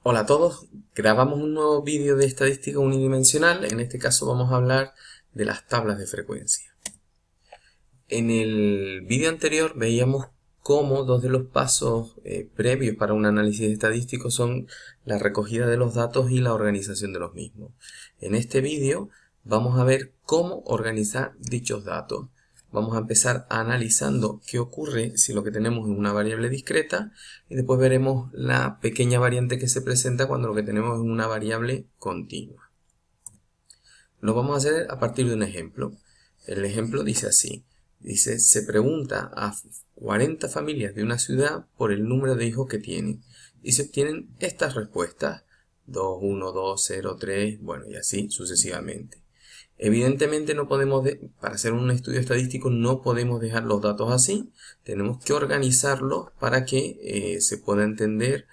Hola a todos, grabamos un nuevo vídeo de estadística unidimensional. En este caso vamos a hablar de las tablas de frecuencia. En el vídeo anterior veíamos cómo dos de los pasos previos para un análisis estadístico son la recogida de los datos y la organización de los mismos. En este vídeo vamos a ver cómo organizar dichos datos. Vamos a empezar analizando qué ocurre si lo que tenemos es una variable discreta y después veremos la pequeña variante que se presenta cuando lo que tenemos es una variable continua. Lo vamos a hacer a partir de un ejemplo. El ejemplo dice así. Dice, se pregunta a 40 familias de una ciudad por el número de hijos que tienen y se obtienen estas respuestas. 2, 1, 2, 0, 3, bueno, y así sucesivamente. Evidentemente no podemos, para hacer un estudio estadístico no podemos dejar los datos así, tenemos que organizarlos para que se pueda entender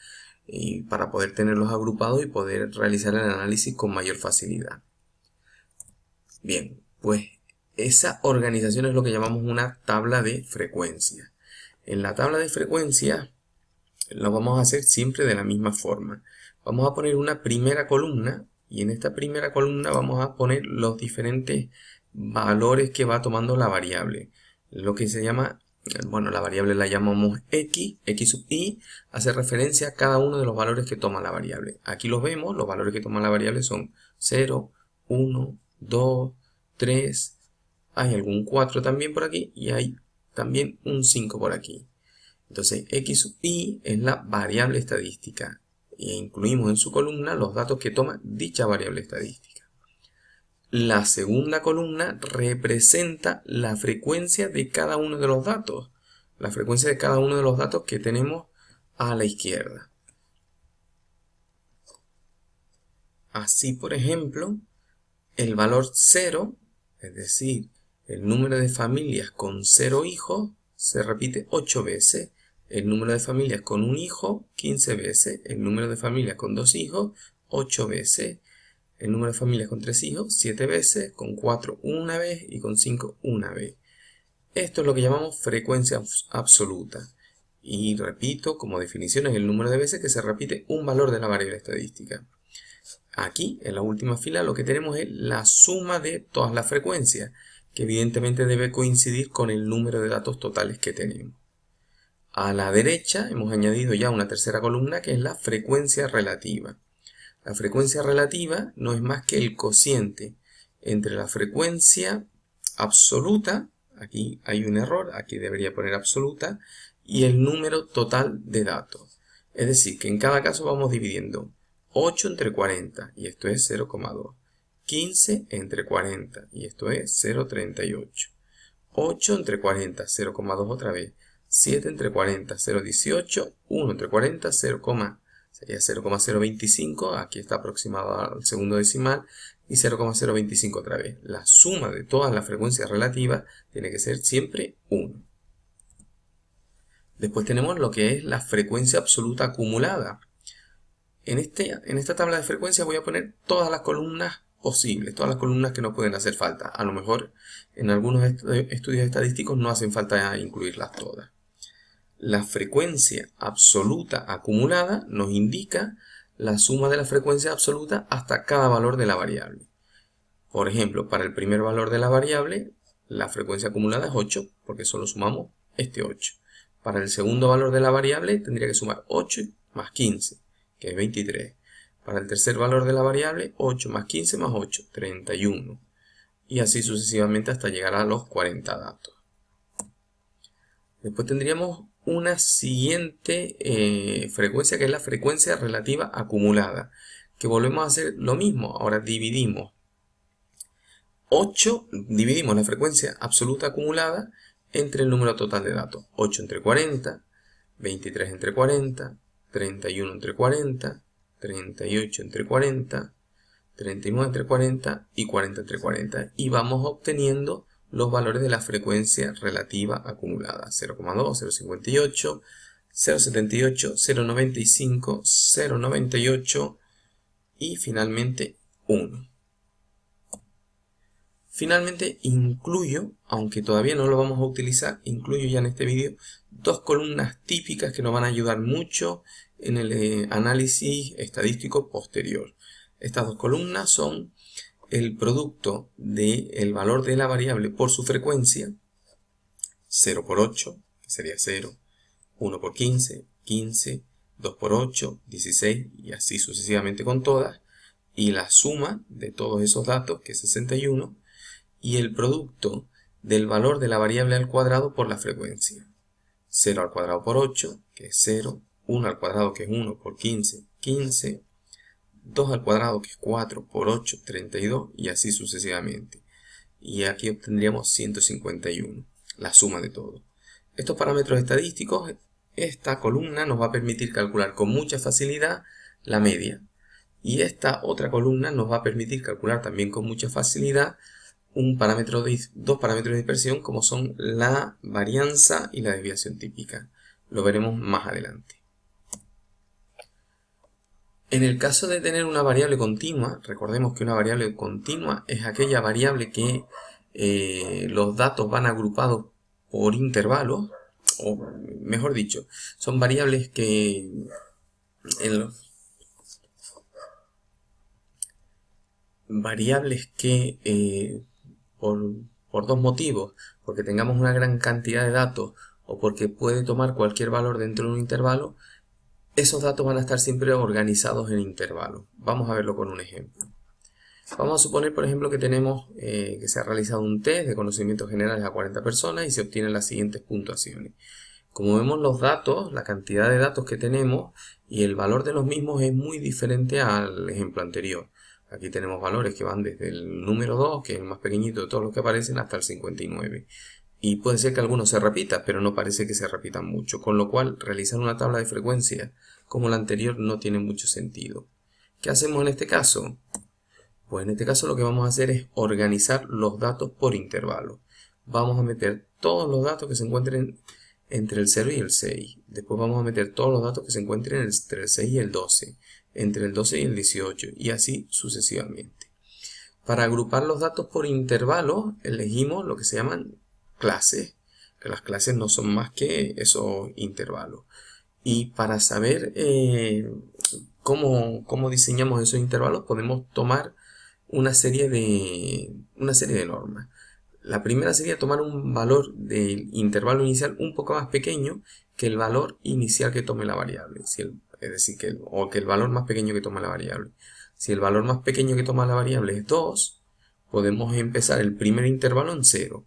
y para poder tenerlos agrupados y poder realizar el análisis con mayor facilidad. Bien, pues esa organización es lo que llamamos una tabla de frecuencia. En la tabla de frecuencia lo vamos a hacer siempre de la misma forma. Vamos a poner una primera columna y en esta primera columna vamos a poner los diferentes valores que va tomando la variable. Lo que se llama, bueno, la variable la llamamos x sub i, hace referencia a cada uno de los valores que toma la variable. Aquí los vemos, los valores que toma la variable son 0, 1, 2, 3, hay algún 4 también por aquí y hay también un 5 por aquí. Entonces x sub i es la variable estadística e incluimos en su columna los datos que toma dicha variable estadística. La segunda columna representa la frecuencia de cada uno de los datos, la frecuencia de cada uno de los datos que tenemos a la izquierda. Así, por ejemplo, el valor 0, es decir, el número de familias con 0 hijos, se repite 8 veces. El número de familias con un hijo, 15 veces. El número de familias con 2 hijos, 8 veces. El número de familias con 3 hijos, 7 veces. Con 4, una vez. Y con 5, una vez. Esto es lo que llamamos frecuencia absoluta. Y repito, como definición es el número de veces que se repite un valor de la variable estadística. Aquí, en la última fila, lo que tenemos es la suma de todas las frecuencias, que evidentemente debe coincidir con el número de datos totales que tenemos. A la derecha hemos añadido ya una tercera columna que es la frecuencia relativa. La frecuencia relativa no es más que el cociente entre la frecuencia absoluta, aquí hay un error, aquí debería poner absoluta, y el número total de datos. Es decir, que en cada caso vamos dividiendo 8 entre 40, y esto es 0,2. 15 entre 40, y esto es 0,38. 8 entre 40, 0,2 otra vez. 7 entre 40, 0,18. 1 entre 40, 0, sería 0,025. Aquí está aproximado al segundo decimal. Y 0,025 otra vez. La suma de todas las frecuencias relativas tiene que ser siempre 1. Después tenemos lo que es la frecuencia absoluta acumulada. En esta tabla de frecuencia voy a poner todas las columnas posibles, todas las columnas que no pueden hacer falta. A lo mejor en algunos estudios estadísticos no hacen falta incluirlas todas. La frecuencia absoluta acumulada nos indica la suma de la frecuencia absoluta hasta cada valor de la variable. Por ejemplo, para el primer valor de la variable, la frecuencia acumulada es 8, porque solo sumamos este 8. Para el segundo valor de la variable tendría que sumar 8 más 15, que es 23. Para el tercer valor de la variable, 8 más 15 más 8, 31. Y así sucesivamente hasta llegar a los 40 datos. Después tendríamos una siguiente frecuencia que es la frecuencia relativa acumulada, que volvemos a hacer lo mismo. Ahora dividimos la frecuencia absoluta acumulada entre el número total de datos. 8 entre 40, 23 entre 40, 31 entre 40, 38 entre 40, 39 entre 40 y 40 entre 40. Y vamos obteniendo los valores de la frecuencia relativa acumulada. 0,2, 0,58, 0,78, 0,95, 0,98 y finalmente 1. Finalmente incluyo, aunque todavía no lo vamos a utilizar, incluyo ya en este vídeo dos columnas típicas que nos van a ayudar mucho en el análisis estadístico posterior. Estas dos columnas son el producto del valor de la variable por su frecuencia, 0 por 8, que sería 0, 1 por 15, 15, 2 por 8, 16, y así sucesivamente con todas, y la suma de todos esos datos, que es 61, y el producto del valor de la variable al cuadrado por la frecuencia. 0 al cuadrado por 8, que es 0, 1 al cuadrado, que es 1 por 15, 15, 2 al cuadrado, que es 4 por 8, 32, y así sucesivamente. Y aquí obtendríamos 151, la suma de todo. Estos parámetros estadísticos, esta columna nos va a permitir calcular con mucha facilidad la media. Y esta otra columna nos va a permitir calcular también con mucha facilidad dos parámetros de dispersión, como son la varianza y la desviación típica. Lo veremos más adelante. En el caso de tener una variable continua, recordemos que una variable continua es aquella variable que los datos van agrupados por intervalos, o mejor dicho, son variables que por dos motivos, porque tengamos una gran cantidad de datos o porque puede tomar cualquier valor dentro de un intervalo, esos datos van a estar siempre organizados en intervalos. Vamos a verlo con un ejemplo. Vamos a suponer, por ejemplo, que tenemos que se ha realizado un test de conocimientos generales a 40 personas y se obtienen las siguientes puntuaciones. Como vemos, los datos, la cantidad de datos que tenemos y el valor de los mismos es muy diferente al ejemplo anterior. Aquí tenemos valores que van desde el número 2, que es el más pequeñito de todos los que aparecen, hasta el 59. Y puede ser que algunos se repita, pero no parece que se repitan mucho, con lo cual realizar una tabla de frecuencia como la anterior no tiene mucho sentido. ¿Qué hacemos en este caso? Pues en este caso lo que vamos a hacer es organizar los datos por intervalos. Vamos a meter todos los datos que se encuentren entre el 0 y el 6. Después vamos a meter todos los datos que se encuentren entre el 6 y el 12. Entre el 12 y el 18. Y así sucesivamente. Para agrupar los datos por intervalos elegimos lo que se llaman clases, que las clases no son más que esos intervalos. Y para saber cómo diseñamos esos intervalos, podemos tomar una serie de normas. La primera sería tomar un valor del intervalo inicial un poco más pequeño que el valor inicial que tome la variable. Es decir, que el valor más pequeño que toma la variable. Si el valor más pequeño que toma la variable es 2, podemos empezar el primer intervalo en 0.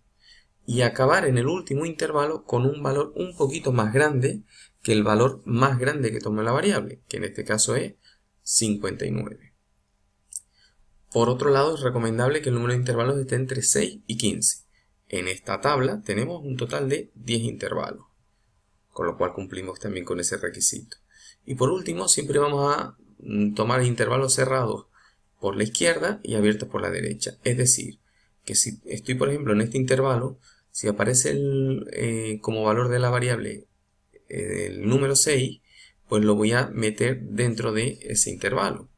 Y acabar en el último intervalo con un valor un poquito más grande que el valor más grande que tome la variable, que en este caso es 59. Por otro lado, es recomendable que el número de intervalos esté entre 6 y 15. En esta tabla tenemos un total de 10 intervalos, con lo cual cumplimos también con ese requisito. Y por último, siempre vamos a tomar intervalos cerrados por la izquierda y abiertos por la derecha. Es decir, que si estoy, por ejemplo, en este intervalo, si aparece como valor de la variable el número 6, pues lo voy a meter dentro de ese intervalo.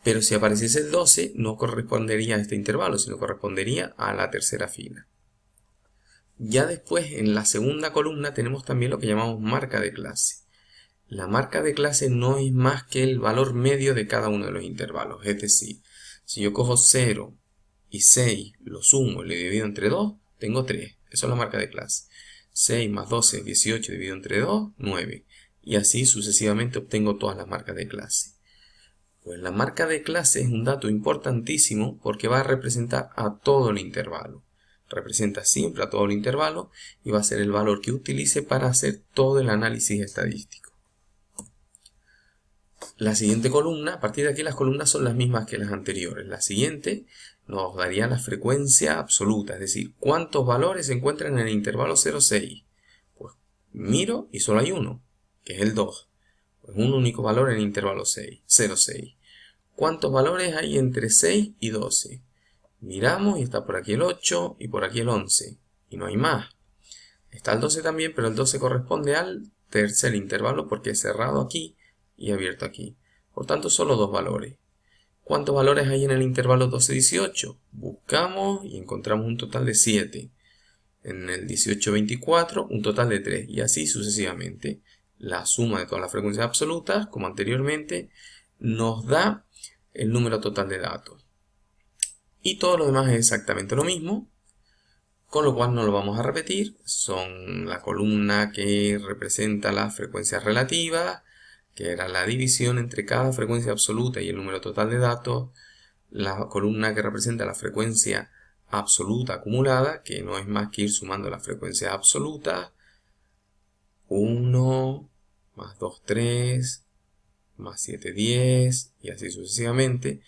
Pero si apareciese el 12, no correspondería a este intervalo, sino correspondería a la tercera fila. Ya después, en la segunda columna, tenemos también lo que llamamos marca de clase. La marca de clase no es más que el valor medio de cada uno de los intervalos. Es decir, si yo cojo 0 y 6, lo sumo y lo divido entre 2, tengo 3. Eso es la marca de clase. 6 más 12 es 18 dividido entre 2, 9. Y así sucesivamente obtengo todas las marcas de clase. Pues la marca de clase es un dato importantísimo porque va a representar a todo el intervalo. Representa siempre a todo el intervalo y va a ser el valor que utilice para hacer todo el análisis estadístico. La siguiente columna, a partir de aquí las columnas son las mismas que las anteriores. La siguiente nos daría la frecuencia absoluta, es decir, cuántos valores se encuentran en el intervalo 0,6. Pues miro y solo hay uno, que es el 2. Pues un único valor en el intervalo 0,6. ¿Cuántos valores hay entre 6 y 12? Miramos y está por aquí el 8 y por aquí el 11. Y no hay más. Está el 12 también, pero el 12 corresponde al tercer intervalo porque es cerrado aquí y abierto aquí. Por tanto, solo dos valores. ¿Cuántos valores hay en el intervalo 12-18? Buscamos y encontramos un total de 7. En el 18-24, un total de 3. Y así sucesivamente. la suma de todas las frecuencias absolutas, como anteriormente, nos da el número total de datos. Y todo lo demás es exactamente lo mismo, con lo cual no lo vamos a repetir. Son la columna que representa las frecuencias relativas, que era la división entre cada frecuencia absoluta y el número total de datos, la columna que representa la frecuencia absoluta acumulada, que no es más que ir sumando las frecuencias absolutas, 1, más 2, 3, más 7, 10, y así sucesivamente.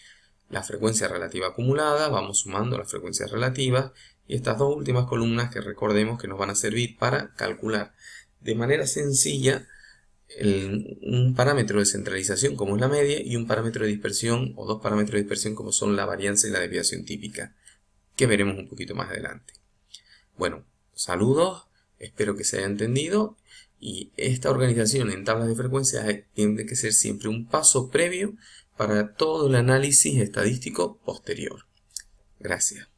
La frecuencia relativa acumulada, vamos sumando las frecuencias relativas, y estas dos últimas columnas que recordemos que nos van a servir para calcular de manera sencilla un parámetro de centralización como es la media y un parámetro de dispersión o dos parámetros de dispersión como son la varianza y la desviación típica, que veremos un poquito más adelante. Bueno, saludos, espero que se haya entendido, y esta organización en tablas de frecuencias tiene que ser siempre un paso previo para todo el análisis estadístico posterior. Gracias.